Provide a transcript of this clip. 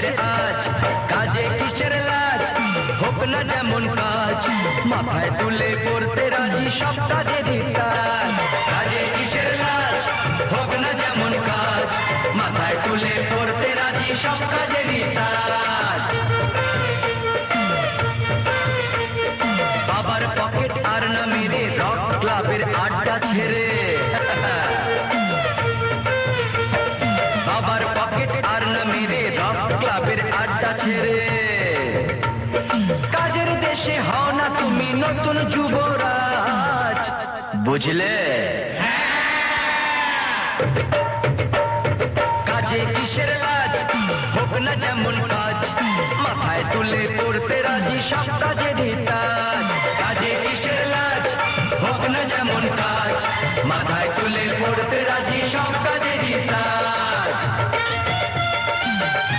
কাজের আজ, কাজে কিসের লাজ, হোক না যেমন কাজ, মাথায় তুলে করতে রাজি সব কাজেরই কাজ। কাজে কিসের লাজ, হোক না যেমন কাজ, মাথায় তুলে করতে রাজি সব কাজেরই কাজ। বাবার পকেট আর না মেরে রক ক্লাবের আড্ডা ছেড়ে, বাবার পকেট আর না মেরে রক ক্লাবের আড্ডা ছেড়ে, কাজের দেশে হও না তুমি নতুন যুবরাজ, বুঝলে? কাজে কিসের লাজ, হোক না যেমন কাজ, মাথায় তুলে করতে রাজি সব কাজেরই কাজ। কাজে কিসের লাজ, হোক না যেমন কাজ, মাথায় তুলে করতে রাজি সব